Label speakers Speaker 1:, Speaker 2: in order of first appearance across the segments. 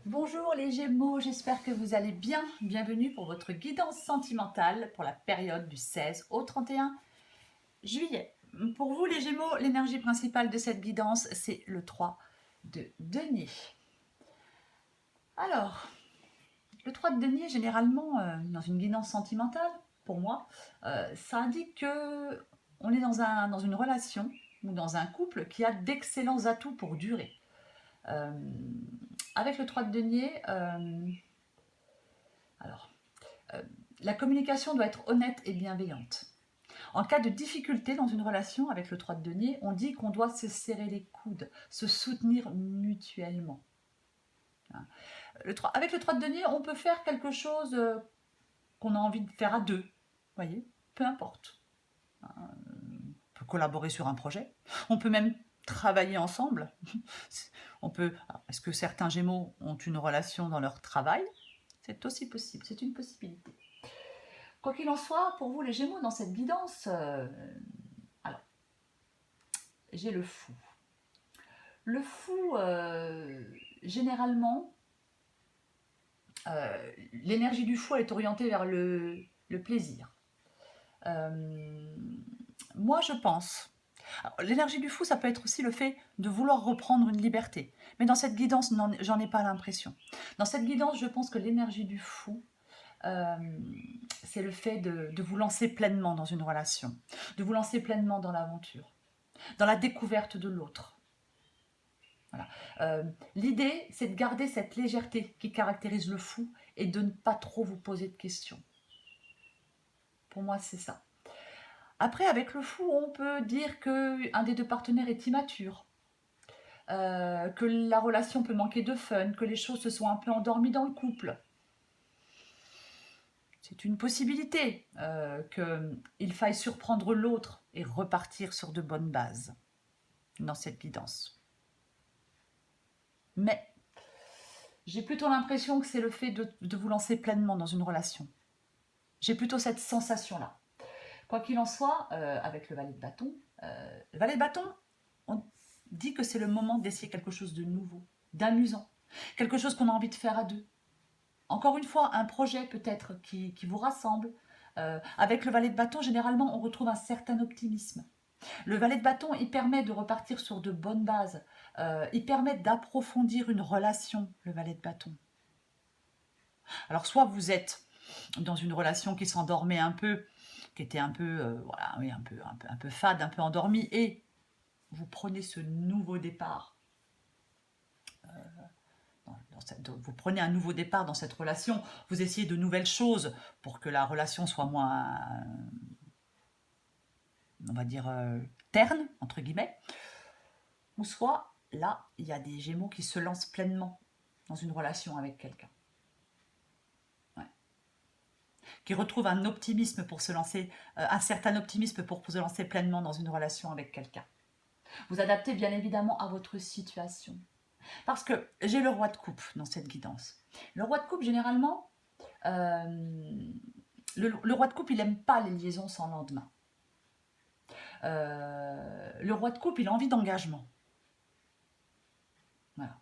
Speaker 1: Bonjour les Gémeaux, j'espère que vous allez bien. Bienvenue pour votre guidance sentimentale pour la période du 16 au 31 juillet. Pour vous les Gémeaux, l'énergie principale de cette guidance, c'est le 3 de denier. Alors, le 3 de denier, généralement, dans une guidance sentimentale, pour moi, ça indique que on est dans une relation ou dans un couple qui a d'excellents atouts pour durer. Euh, avec le 3 de denier, alors, euh, la communication doit être honnête et bienveillante. En cas de difficulté dans une relation avec le 3 de denier, on dit qu'on doit se serrer les coudes, se soutenir mutuellement. Avec le 3 de denier, on peut faire quelque chose qu'on a envie de faire à deux. Voyez, peu importe. On peut collaborer sur un projet. On peut même travailler ensemble. Est-ce que certains Gémeaux ont une relation dans leur travail? C'est aussi possible, c'est une possibilité. Quoi qu'il en soit, pour vous les Gémeaux, dans cette guidance, alors, j'ai le fou. Le fou, généralement, l'énergie du fou, elle est orientée vers le plaisir. Moi, je pense. L'énergie du fou, ça peut être aussi le fait de vouloir reprendre une liberté. Mais dans cette guidance, j'en ai pas l'impression. Dans cette guidance, je pense que l'énergie du fou, euh, c'est le fait de vous lancer pleinement dans une relation, de vous lancer pleinement dans l'aventure, dans la découverte de l'autre. Voilà. L'idée, c'est de garder cette légèreté qui caractérise le fou et de ne pas trop vous poser de questions. Pour moi, c'est ça. Après, avec le fou, on peut dire qu'un des deux partenaires est immature, que la relation peut manquer de fun, que les choses se sont un peu endormies dans le couple. C'est une possibilité qu'il faille surprendre l'autre et repartir sur de bonnes bases dans cette guidance. Mais j'ai plutôt l'impression que c'est le fait de vous lancer pleinement dans une relation. J'ai plutôt cette sensation-là. Quoi qu'il en soit, avec le valet de bâton, on dit que c'est le moment d'essayer quelque chose de nouveau, d'amusant, quelque chose qu'on a envie de faire à deux. Encore une fois, un projet peut-être qui vous rassemble. Avec le valet de bâton, généralement, on retrouve un certain optimisme. Le valet de bâton, il permet de repartir sur de bonnes bases. Il permet d'approfondir une relation, le valet de bâton. Alors, soit vous êtes dans une relation qui s'endormait un peu, qui était un peu, voilà, oui, un peu fade, un peu endormie, et vous prenez ce nouveau départ. Vous prenez un nouveau départ dans cette relation, vous essayez de nouvelles choses pour que la relation soit moins, on va dire, terne, entre guillemets. Ou soit, là, il y a des Gémeaux qui se lancent pleinement dans une relation avec quelqu'un. Ouais. Qui retrouvent un optimisme pour se lancer, un certain optimisme pour se lancer pleinement dans une relation avec quelqu'un. Vous adaptez bien évidemment à votre situation. Parce que j'ai le roi de coupe dans cette guidance. Le roi de coupe, généralement, le roi de coupe, il n'aime pas les liaisons sans lendemain. Le roi de coupe, il a envie d'engagement. Voilà.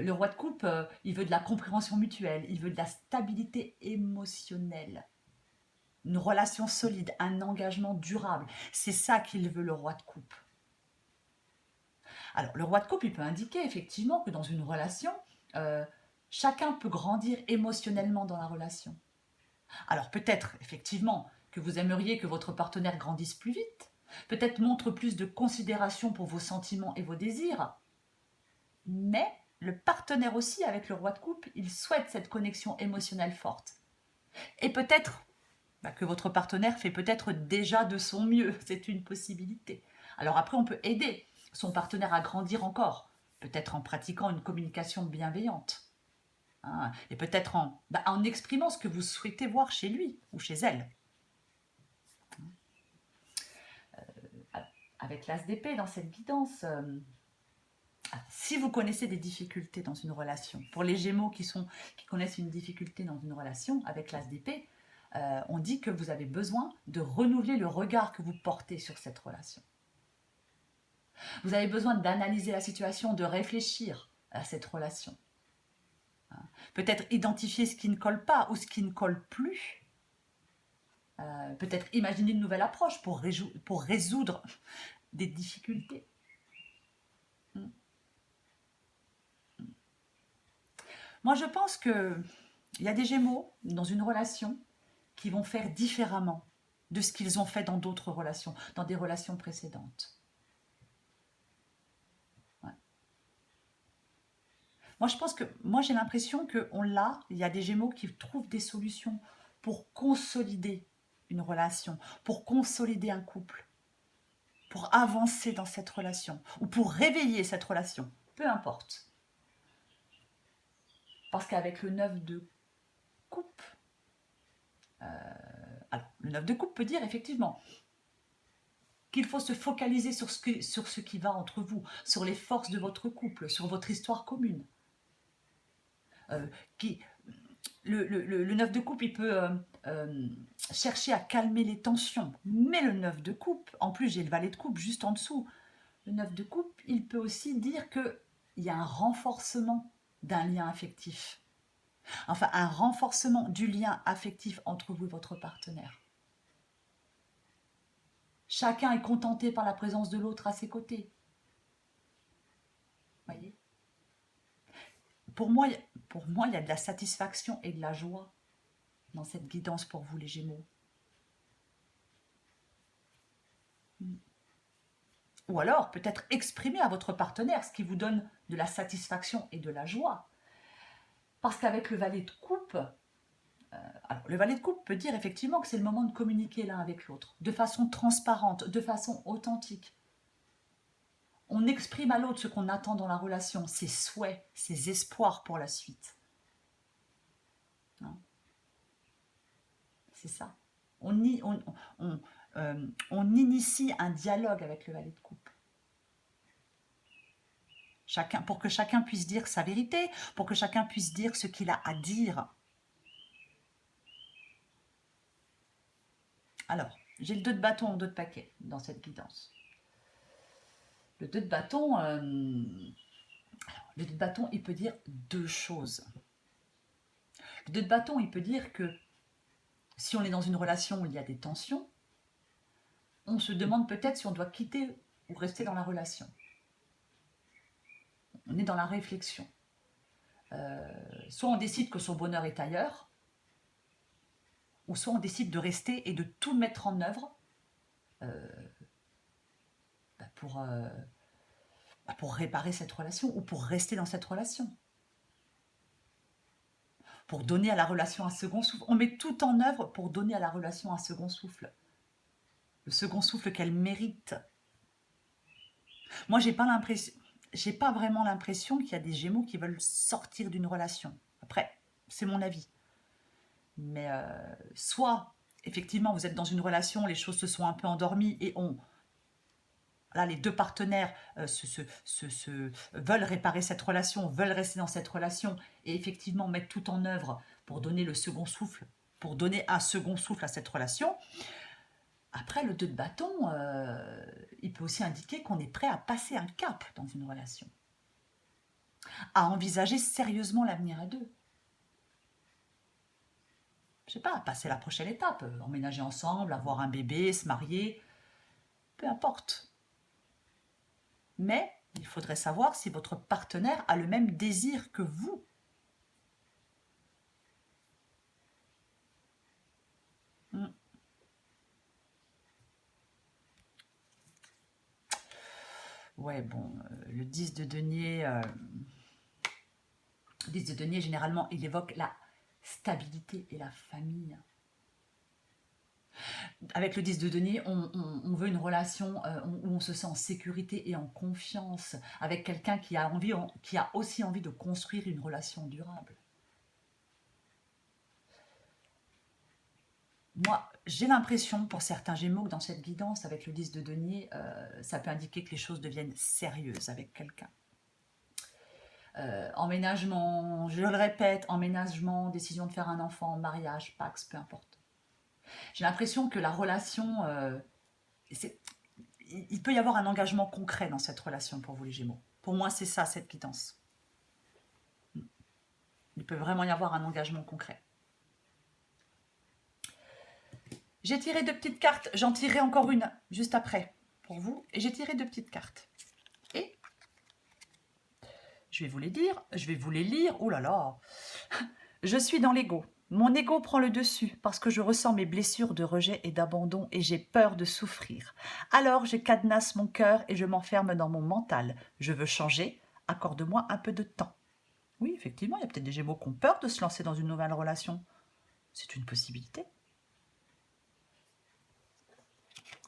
Speaker 1: Le roi de coupe, il veut de la compréhension mutuelle, il veut de la stabilité émotionnelle, une relation solide, un engagement durable. C'est ça qu'il veut, le roi de coupe. Alors, le roi de coupe, il peut indiquer effectivement que dans une relation, chacun peut grandir émotionnellement dans la relation. Alors peut-être effectivement que vous aimeriez que votre partenaire grandisse plus vite, peut-être montre plus de considération pour vos sentiments et vos désirs, mais le partenaire aussi, avec le roi de coupe, il souhaite cette connexion émotionnelle forte. Et peut-être que votre partenaire fait peut-être déjà de son mieux, c'est une possibilité. Alors après, on peut aider son partenaire à grandir encore, peut-être en pratiquant une communication bienveillante. Hein, et peut-être en exprimant ce que vous souhaitez voir chez lui ou chez elle. Avec l'as d'épée dans cette guidance, si vous connaissez des difficultés dans une relation, pour les Gémeaux qui connaissent une difficulté dans une relation avec l'as d'épée, on dit que vous avez besoin de renouveler le regard que vous portez sur cette relation. Vous avez besoin d'analyser la situation, de réfléchir à cette relation. Peut-être identifier ce qui ne colle pas ou ce qui ne colle plus. Peut-être imaginer une nouvelle approche pour résoudre des difficultés. Moi, je pense qu'il y a des Gémeaux dans une relation qui vont faire différemment de ce qu'ils ont fait dans d'autres relations, dans des relations précédentes. Ouais. Moi, j'ai l'impression il y a des Gémeaux qui trouvent des solutions pour consolider une relation, pour consolider un couple, pour avancer dans cette relation, ou pour réveiller cette relation, peu importe. Parce qu'avec le 9 de coupe, alors, le 9 de coupe peut dire effectivement qu'il faut se focaliser sur ce qui va entre vous, sur les forces de votre couple, sur votre histoire commune. Euh, qui, le 9 de coupe, il peut chercher à calmer les tensions. Mais le 9 de coupe, en plus j'ai le valet de coupe juste en dessous, le 9 de coupe, il peut aussi dire qu'il y a un renforcement d'un lien affectif. Enfin, un renforcement du lien affectif entre vous et votre partenaire. Chacun est contenté par la présence de l'autre à ses côtés. Voyez ? Pour moi, il y a de la satisfaction et de la joie dans cette guidance pour vous, les Gémeaux. Ou alors, peut-être exprimer à votre partenaire ce qui vous donne de la satisfaction et de la joie. Parce qu'avec le valet de coupe, alors, le valet de coupe peut dire effectivement que c'est le moment de communiquer l'un avec l'autre, de façon transparente, de façon authentique. On exprime à l'autre ce qu'on attend dans la relation, ses souhaits, ses espoirs pour la suite. C'est ça. On initie un dialogue avec le valet de coupe. Pour que chacun puisse dire sa vérité, pour que chacun puisse dire ce qu'il a à dire. Alors, j'ai le 2 de bâton en 2 de paquet dans cette guidance. Le 2 de bâton, il peut dire deux choses. Le 2 de bâton, il peut dire que si on est dans une relation où il y a des tensions, on se demande peut-être si on doit quitter ou rester dans la relation. On est dans la réflexion. Soit on décide que son bonheur est ailleurs, ou soit on décide de rester et de tout mettre en œuvre pour réparer cette relation ou pour rester dans cette relation. Pour donner à la relation un second souffle. On met tout en œuvre pour donner à la relation un second souffle. Le second souffle qu'elle mérite. Moi, j'ai pas vraiment l'impression qu'il y a des Gémeaux qui veulent sortir d'une relation. Après, c'est mon avis. Mais soit, effectivement, vous êtes dans une relation, les choses se sont un peu endormies et là, les deux partenaires veulent réparer cette relation, veulent rester dans cette relation et effectivement mettre tout en œuvre pour donner le second souffle, pour donner un second souffle à cette relation. Après, le 2 de bâton, il peut aussi indiquer qu'on est prêt à passer un cap dans une relation, à envisager sérieusement l'avenir à deux. Je sais pas, passer la prochaine étape, emménager ensemble, avoir un bébé, se marier, peu importe. Mais il faudrait savoir si votre partenaire a le même désir que vous. Ouais, bon, le 10 de denier, généralement, il évoque la stabilité et la famille. Avec le 10 de denier, on veut une relation où on se sent en sécurité et en confiance, avec quelqu'un qui a aussi envie de construire une relation durable. Moi, j'ai l'impression, pour certains Gémeaux, que dans cette guidance, avec le 10 de denier, ça peut indiquer que les choses deviennent sérieuses avec quelqu'un. Emménagement, je le répète, emménagement, décision de faire un enfant, mariage, Pax, peu importe. J'ai l'impression que la relation, il peut y avoir un engagement concret dans cette relation pour vous les Gémeaux. Pour moi, c'est ça, cette guidance. Il peut vraiment y avoir un engagement concret. J'ai tiré 2 petites cartes, j'en tirerai encore une juste après pour vous. Et j'ai tiré 2 petites cartes. Et je vais vous les dire, je vais vous les lire. Oh là là. Je suis dans l'ego. Mon ego prend le dessus parce que je ressens mes blessures de rejet et d'abandon et j'ai peur de souffrir. Alors je cadenasse mon cœur et je m'enferme dans mon mental. Je veux changer, accorde-moi un peu de temps. Oui, effectivement, il y a peut-être des Gémeaux qui ont peur de se lancer dans une nouvelle relation. C'est une possibilité.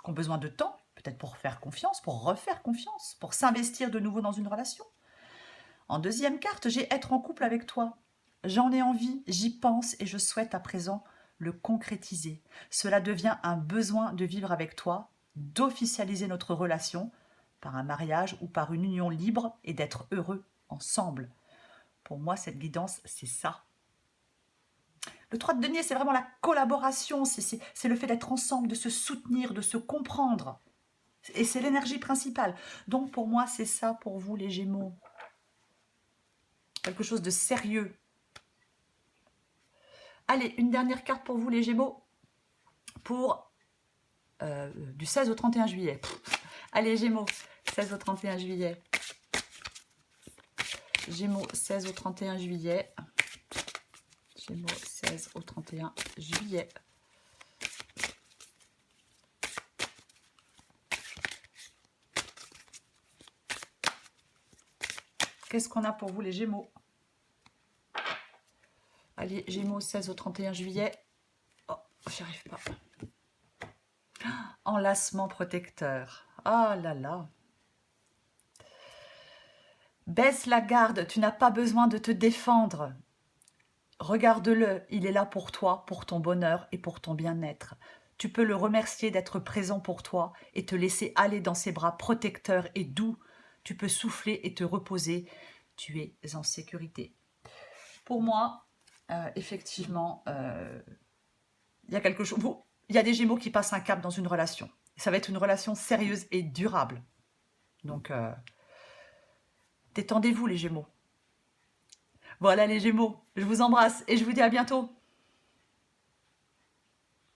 Speaker 1: Qui ont besoin de temps, peut-être pour faire confiance, pour refaire confiance, pour s'investir de nouveau dans une relation. En deuxième carte, j'ai être en couple avec toi. J'en ai envie, j'y pense et je souhaite à présent le concrétiser. Cela devient un besoin de vivre avec toi, d'officialiser notre relation par un mariage ou par une union libre et d'être heureux ensemble. Pour moi, cette guidance, c'est ça. Le 3 de denier, c'est vraiment la collaboration, c'est le fait d'être ensemble, de se soutenir, de se comprendre. Et c'est l'énergie principale. Donc pour moi, c'est ça pour vous les Gémeaux. Quelque chose de sérieux. Allez, une dernière carte pour vous les Gémeaux. Pour du 16 au 31 juillet. Allez Gémeaux, 16 au 31 juillet. Gémeaux, 16 au 31 juillet. Gémeaux, 16 au 31 juillet. Qu'est-ce qu'on a pour vous les Gémeaux? Allez, Gémeaux, 16 au 31 juillet. Oh, j'y arrive pas. Enlacement protecteur. Ah là là. Baisse la garde, tu n'as pas besoin de te défendre. Regarde-le, il est là pour toi, pour ton bonheur et pour ton bien-être. Tu peux le remercier d'être présent pour toi et te laisser aller dans ses bras protecteurs et doux. Tu peux souffler et te reposer. Tu es en sécurité. Pour moi, effectivement, il y a quelque chose. Il y a des Gémeaux qui passent un cap dans une relation. Ça va être une relation sérieuse et durable. Donc, détendez-vous les Gémeaux. Voilà les Gémeaux, je vous embrasse et je vous dis à bientôt.